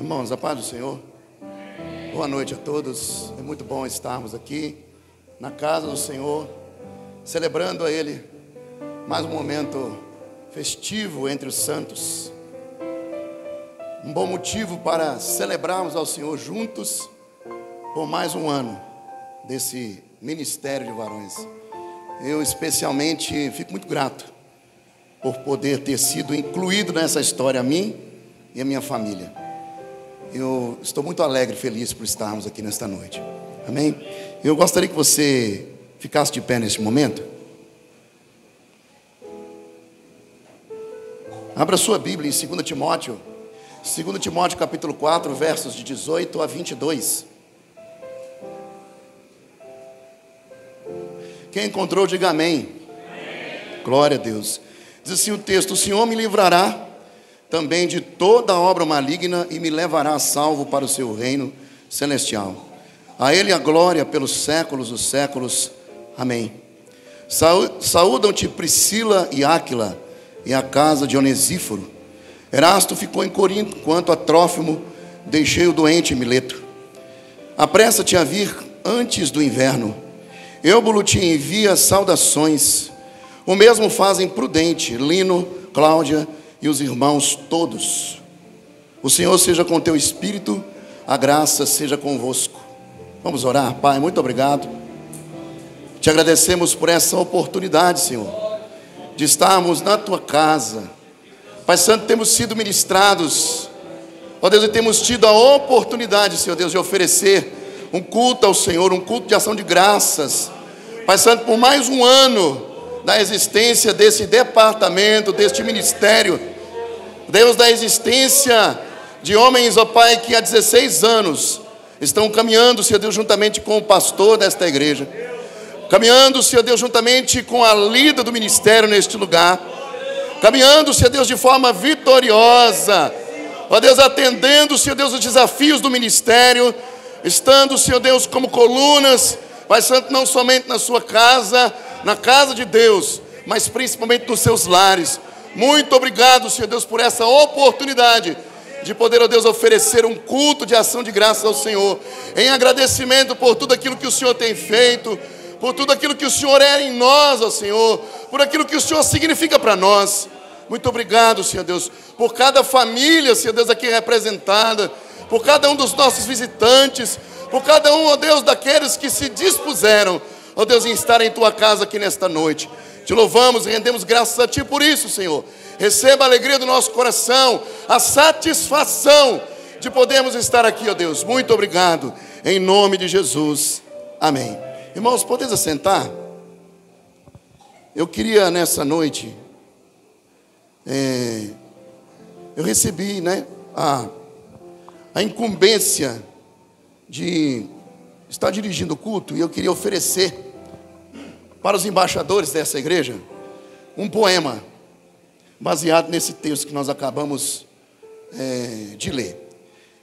Irmãos, a paz do Senhor. Boa noite a todos. É muito bom estarmos aqui na casa do Senhor, celebrando a Ele mais um momento festivo entre os santos. Um bom motivo para celebrarmos ao Senhor juntos por mais um ano desse ministério de varões. Eu especialmente fico muito grato por poder ter sido incluído nessa história, a mim e a minha família. Eu estou muito alegre e feliz por estarmos aqui nesta noite. Amém? Eu gostaria que você ficasse de pé neste momento. Abra sua Bíblia em 2 Timóteo. 2 Timóteo capítulo 4, versos de 18 a 22. Quem encontrou, diga amém. Amém. Glória a Deus. Diz assim o texto: o Senhor me livrará também de toda obra maligna e me levará a salvo para o seu reino celestial. A Ele a glória pelos séculos dos séculos. Amém. Saúdam-te Priscila e Áquila e a casa de Onesíforo. Erasto ficou em Corinto, quanto a Trófimo deixei o doente em Mileto. Apressa-te a vir antes do inverno. Eubulo te envia saudações. O mesmo fazem Prudente, Lino, Cláudia e os irmãos todos. O Senhor seja com teu espírito, a graça seja convosco. Vamos orar. Pai, muito obrigado. Te agradecemos por essa oportunidade, Senhor, de estarmos na tua casa. Pai Santo, temos sido ministrados, ó Deus, e temos tido a oportunidade, Senhor Deus, de oferecer um culto ao Senhor, um culto de ação de graças. Pai Santo, por mais um ano da existência desse departamento, deste ministério, Deus, da existência de homens, ó Pai, que há 16 anos estão caminhando, Senhor Deus, juntamente com o pastor desta igreja, caminhando, Senhor Deus, juntamente com a líder do ministério neste lugar, caminhando, Senhor Deus, de forma vitoriosa, ó Deus, atendendo, Senhor Deus, os desafios do ministério, estando, Senhor Deus, como colunas, Pai Santo, não somente na sua casa, na casa de Deus, mas principalmente nos seus lares. Muito obrigado, Senhor Deus, por essa oportunidade de poder, ó Deus, oferecer um culto de ação de graças ao Senhor, em agradecimento por tudo aquilo que o Senhor tem feito, por tudo aquilo que o Senhor é em nós, ó Senhor, por aquilo que o Senhor significa para nós. Muito obrigado, Senhor Deus, por cada família, Senhor Deus, aqui representada, por cada um dos nossos visitantes, por cada um, ó Deus, daqueles que se dispuseram, ó Deus, em estar em tua casa aqui nesta noite. Te louvamos e rendemos graças a ti por isso, Senhor. Receba a alegria do nosso coração, a satisfação de podermos estar aqui, ó Deus. Muito obrigado, em nome de Jesus. Amém. Irmãos, podeis assentar? Eu queria nessa noite, eu recebi, a incumbência de estar dirigindo o culto, e eu queria oferecer para os embaixadores dessa igreja um poema baseado nesse texto que nós acabamos de ler.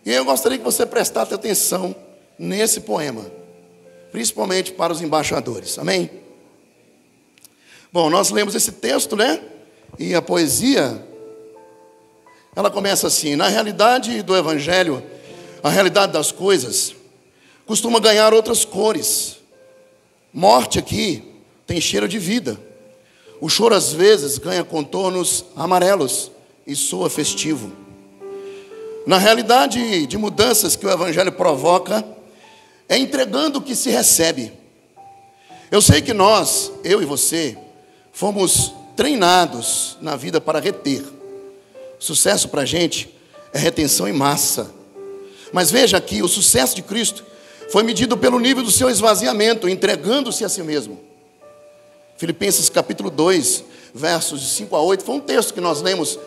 E eu gostaria que você prestasse atenção nesse poema, principalmente para os embaixadores. Amém? Bom, nós lemos esse texto, e a poesia, ela começa assim: na realidade do evangelho, a realidade das coisas costuma ganhar outras cores. Morte aqui tem cheiro de vida. O choro às vezes ganha contornos amarelos e soa festivo. Na realidade de mudanças que o evangelho provoca, é entregando o que se recebe. Eu sei que nós, eu e você, fomos treinados na vida para reter. Sucesso para a gente é retenção em massa. Mas veja aqui, o sucesso de Cristo foi medido pelo nível do seu esvaziamento, entregando-se a si mesmo. Filipenses capítulo 2, versos de 5 a 8, foi um texto que nós lemos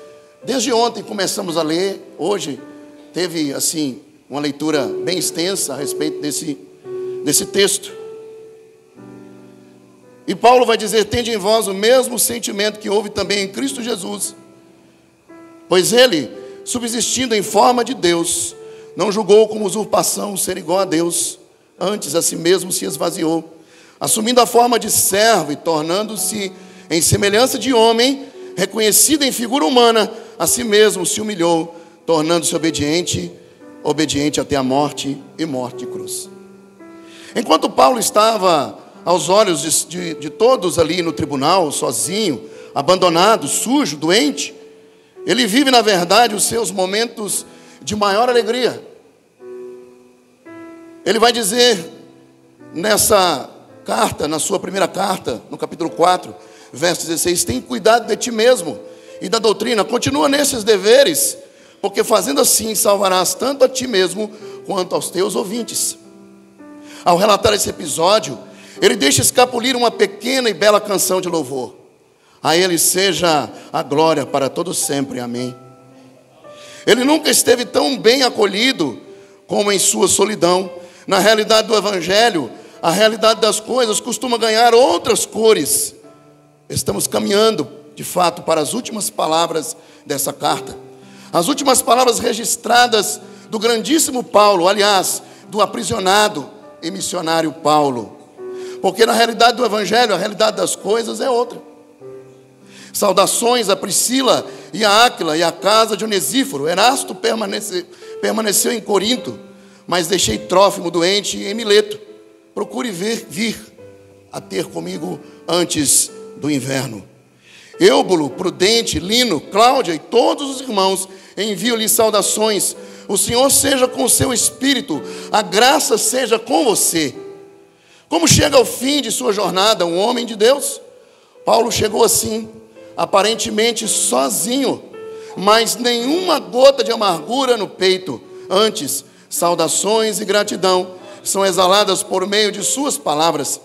desde ontem, começamos a ler. Hoje teve, assim, uma leitura bem extensa a respeito desse texto. E Paulo vai dizer: tende em vós o mesmo sentimento que houve também em Cristo Jesus, pois ele, subsistindo em forma de Deus, não julgou como usurpação ser igual a Deus, antes a si mesmo se esvaziou, assumindo a forma de servo e tornando-se em semelhança de homem, reconhecido em figura humana, a si mesmo se humilhou, tornando-se obediente obediente até a morte e morte de cruz. Enquanto Paulo estava aos olhos de todos ali no tribunal, sozinho, abandonado, sujo, doente, ele vive, na verdade, os seus momentos de maior alegria. Ele vai dizer nessa carta, na sua primeira carta, no capítulo 4, verso 16, tem cuidado de ti mesmo e da doutrina, continua nesses deveres, porque fazendo assim salvarás tanto a ti mesmo quanto aos teus ouvintes. Ao relatar esse episódio, ele deixa escapulir uma pequena e bela canção de louvor. A ele seja a glória para todos sempre, amém. Ele nunca esteve tão bem acolhido como em sua solidão. Na realidade do evangelho, a realidade das coisas costuma ganhar outras cores. Estamos caminhando, de fato, para as últimas palavras dessa carta. As últimas palavras registradas do grandíssimo Paulo, aliás, do aprisionado e missionário Paulo. Porque na realidade do evangelho, a realidade das coisas é outra. Saudações a Priscila e a Áquila e a casa de Onesíforo. Erasto permaneceu em Corinto, mas deixei Trófimo doente em Mileto. Procure vir a ter comigo antes do inverno. Eúbulo, Prudente, Lino, Cláudia e todos os irmãos envio-lhes saudações. O Senhor seja com o seu espírito, a graça seja com você. Como chega ao fim de sua jornada um homem de Deus? Paulo chegou assim, aparentemente sozinho, mas nenhuma gota de amargura no peito. Antes, saudações e gratidão são exaladas por meio de suas palavras.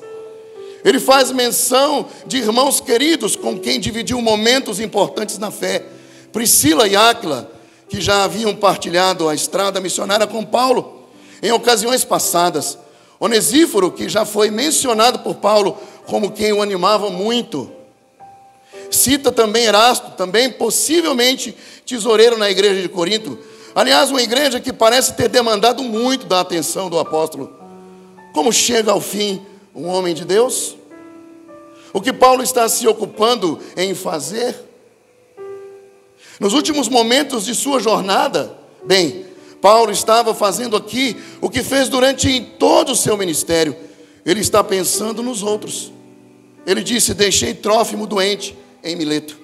Ele faz menção de irmãos queridos com quem dividiu momentos importantes na fé. Priscila e Áquila, que já haviam partilhado a estrada missionária com Paulo em ocasiões passadas. Onesíforo, que já foi mencionado por Paulo como quem o animava muito. Cita também Erasto, também possivelmente tesoureiro na igreja de Corinto. Aliás, uma igreja que parece ter demandado muito da atenção do apóstolo. Como chega ao fim um homem de Deus? O que Paulo está se ocupando em fazer? Nos últimos momentos de sua jornada, Paulo estava fazendo aqui o que fez durante todo o seu ministério. Ele está pensando nos outros. Ele disse, deixei Trófimo doente em Mileto.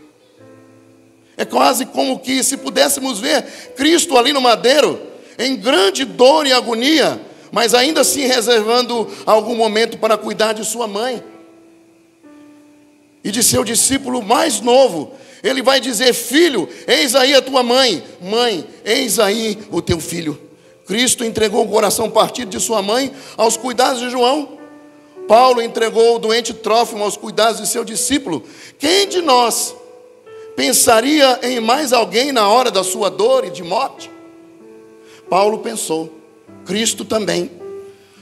É quase como que se pudéssemos ver Cristo ali no madeiro, em grande dor e agonia, mas ainda assim reservando algum momento para cuidar de sua mãe. E de seu discípulo mais novo, ele vai dizer, filho, eis aí a tua mãe. Mãe, eis aí o teu filho. Cristo entregou o coração partido de sua mãe aos cuidados de João. Paulo entregou o doente Trófimo aos cuidados de seu discípulo. Quem de nós pensaria em mais alguém na hora da sua dor e de morte? Paulo pensou, Cristo também.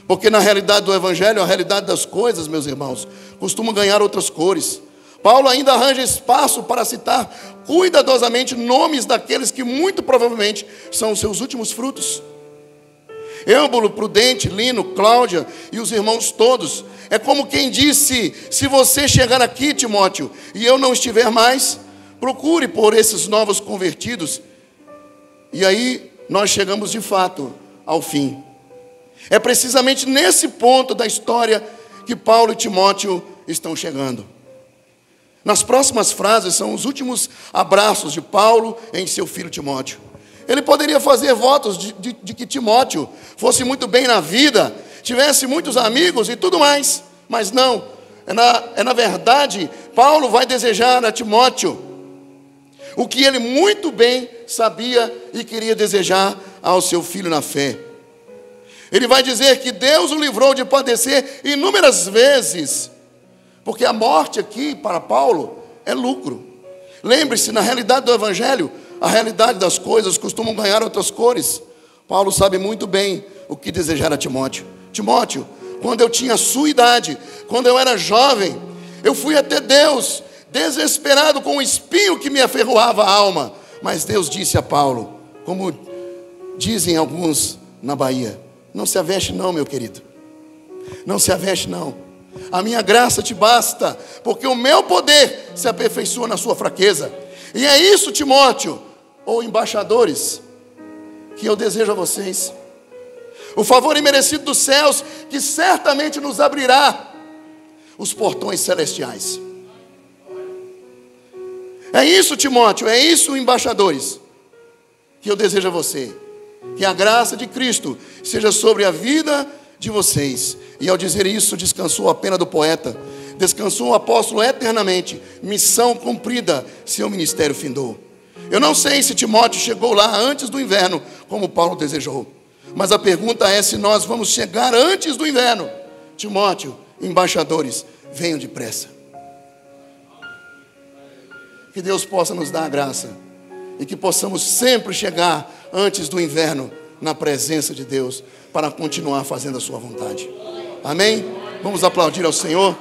Porque na realidade do evangelho, a realidade das coisas, meus irmãos, costuma ganhar outras cores. Paulo ainda arranja espaço para citar cuidadosamente nomes daqueles que muito provavelmente são os seus últimos frutos. Eúbulo, Prudente, Lino, Cláudia e os irmãos todos. É como quem disse, se você chegar aqui, Timóteo, e eu não estiver mais, procure por esses novos convertidos. E aí nós chegamos de fato ao fim. É precisamente nesse ponto da história que Paulo e Timóteo estão chegando. Nas próximas frases são os últimos abraços de Paulo em seu filho Timóteo. Ele poderia fazer votos de que Timóteo fosse muito bem na vida, tivesse muitos amigos e tudo mais. Mas não, na verdade, Paulo vai desejar a Timóteo o que ele muito bem sabia e queria desejar ao seu filho na fé. Ele vai dizer que Deus o livrou de padecer inúmeras vezes, porque a morte aqui, para Paulo, é lucro. Lembre-se, na realidade do evangelho, a realidade das coisas costumam ganhar outras cores. Paulo sabe muito bem o que desejar a Timóteo. Timóteo, quando eu tinha a sua idade, quando eu era jovem, eu fui até Deus, desesperado com um espinho que me aferroava a alma. Mas Deus disse a Paulo, como dizem alguns na Bahia, não se aveste não, meu querido. Não se aveste não. A minha graça te basta, porque o meu poder se aperfeiçoa na sua fraqueza. E é isso, Timóteo, ou embaixadores, que eu desejo a vocês. O favor imerecido dos céus, que certamente nos abrirá os portões celestiais. É isso, Timóteo, é isso, embaixadores, que eu desejo a você. Que a graça de Cristo seja sobre a vida de vocês. E ao dizer isso, descansou a pena do poeta, descansou o apóstolo eternamente. Missão cumprida, seu ministério findou. Eu não sei se Timóteo chegou lá antes do inverno, como Paulo desejou. Mas a pergunta é se nós vamos chegar antes do inverno. Timóteo, embaixadores, venham depressa. Que Deus possa nos dar a graça e que possamos sempre chegar antes do inverno na presença de Deus para continuar fazendo a sua vontade. Amém? Vamos aplaudir ao Senhor.